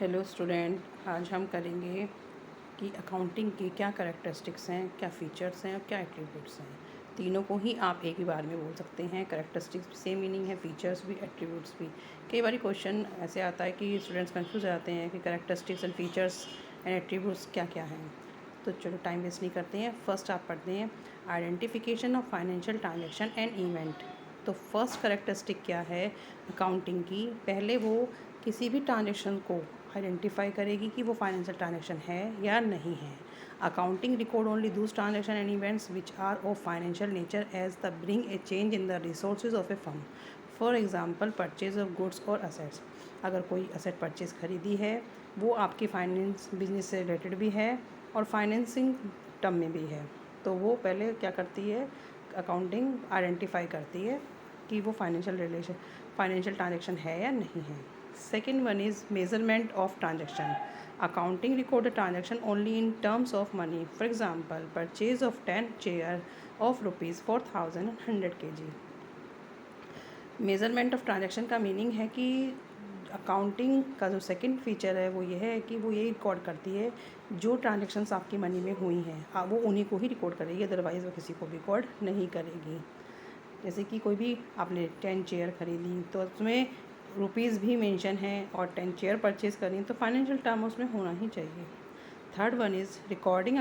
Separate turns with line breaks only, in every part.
Hello student, आज हम करेंगे कि अकाउंटिंग की क्या करैक्टरिस्टिक्स हैं, क्या फ़ीचर्स हैं और क्या एट्रीब्यूट्स हैं। तीनों को ही आप एक ही बार में बोल सकते हैं। करैक्टरिस्टिक्स भी सेम मीनिंग है, फ़ीचर्स भी, एट्रीब्यूट्स भी। कई बार क्वेश्चन ऐसे आता है कि स्टूडेंट्स कंफ्यूज हो जाते हैं कि characteristics and features and attributes क्या क्या हैं। तो चलो टाइम वेस्ट नहीं करते हैं, फर्स्ट आप पढ़ते हैं identification of financial transaction and event. तो फर्स्ट करैक्टरिस्टिक क्या है अकाउंटिंग की, पहले वो किसी भी ट्रांजेक्शन को आइडेंटिफाई करेगी कि वो फाइनेंशियल ट्रांजेक्शन है या नहीं है। Accounting record only those transaction and events which are of financial nature as the bring a change in the resources of a firm. For example purchase of goods और assets. अगर कोई asset purchase खरीदी है वो आपकी finance business से related भी है और फाइनेंसिंग टर्म में भी है, तो वो पहले क्या करती है, अकाउंटिंग आइडेंटिफाई करती है कि वो फाइनेंशियल ट्रांजेक्शन है या नहीं है। Second one is measurement of transaction. Accounting record the transaction only in terms of money. For example, purchase of 10 chair of rupees 4,100 kg. Measurement of transaction का मीनिंग है कि अकाउंटिंग का जो सेकंड फीचर है वो ये है कि वो ये रिकॉर्ड करती है जो ट्रांजेक्शन्स आपकी मनी में हुई हैं वो उन्हीं को ही रिकॉर्ड करेगी, अदरवाइज़ वो किसी को भी रिकॉर्ड नहीं करेगी। जैसे कि कोई भी आपने 10 चेयर खरीदी तो उसमें रुपीज़ भी मेंशन है और 10 चेयर परचेज़ करी तो फाइनेंशियल टर्म उसमें होना ही चाहिए। Third one is recording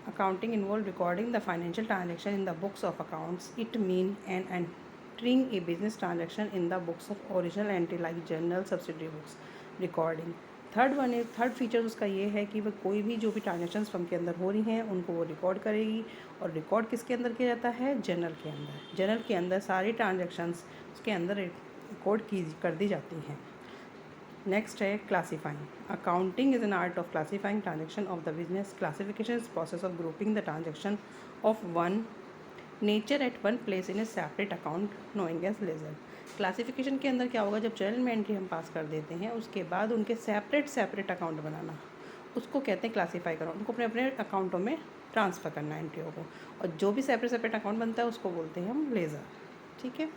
Accounting involve recording the financial transaction in the books of accounts. It means an entering a business transaction in the books of original entry like journal, subsidiary books. Recording. Third feature उसका ये है कि वह कोई भी जो भी transactions firm के अंदर हो रही हैं उनको वो रिकॉर्ड करेगी। और रिकॉर्ड किसके अंदर किया जाता है? जर्नल के अंदर। जर्नल के अंदर सारी ट्रांजेक्शन्स उसके अंदर रिकॉर्ड कर दी जाती हैं। नेक्स्ट है classifying. Accounting is an art of classifying transaction of the business. Classification is process of grouping the transaction of one nature at one place in a separate account knowing as ledger. Classification के अंदर क्या होगा, जब journal में entry हम पास कर देते हैं उसके बाद उनके सेपरेट अकाउंट बनाना, उसको कहते हैं क्लासीफाई करना। उनको अपने अपने अकाउंटों में ट्रांसफ़र करना एंट्रियों को, और जो भी सेपरेट अकाउंट बनता है उसको बोलते हैं हम लेज़र। ठीक है।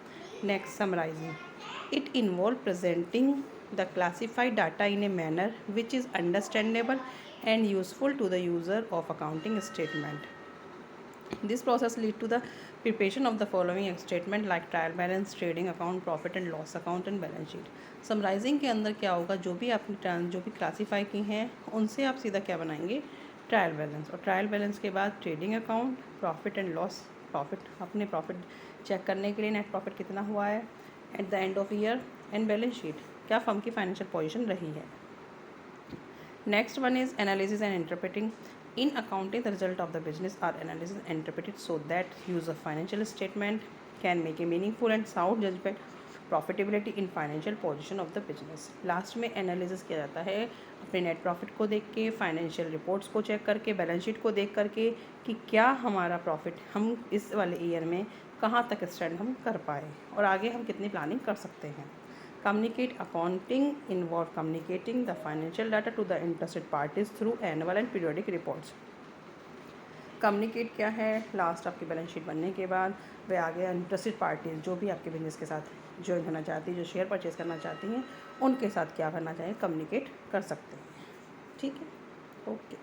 Next summarising. It involve presenting the classified data in a manner which is understandable and useful to the user of accounting statement. This process lead to the preparation of the following statement like trial balance, trading account, profit and loss account and balance sheet. Summarising के अंदर क्या होगा, जो भी आपने जो भी classify की हैं उनसे आप सीधा क्या बनाएंगे, ट्रायल बैलेंस, और ट्रायल बैलेंस के बाद trading account, profit and loss, अपने प्रॉफिट चेक करने के लिए नेट प्रॉफिट कितना हुआ है at the end of year, and balance sheet, क्या फर्म की फाइनेंशियल पोजीशन रही है। Next one is analysis and interpreting. In accounting the result of the business are analysis and interpreted so that use of financial statement can make a meaningful and sound judgement profitability in financial position of the business. Last में analysis किया जाता है अपने net profit को देख के, financial reports को check करके, बैलेंस शीट को देख करके कि क्या हमारा प्रॉफिट हम इस वाले ईयर में कहाँ तक स्टैंड हम कर पाए और आगे हम कितनी प्लानिंग कर सकते हैं। Communicate accounting involve communicating the financial data to the interested parties through annual and periodic reports. Communicate क्या है, लास्ट आपकी बैलेंस शीट बनने के बाद वे आगे इंटरेस्टेड पार्टीज जो भी आपके बिजनेस के साथ ज्वाइन होना चाहती है, जो शेयर परचेज करना चाहती हैं, उनके साथ क्या करना चाहिए, कम्युनिकेट कर सकते हैं। ठीक है, ओके।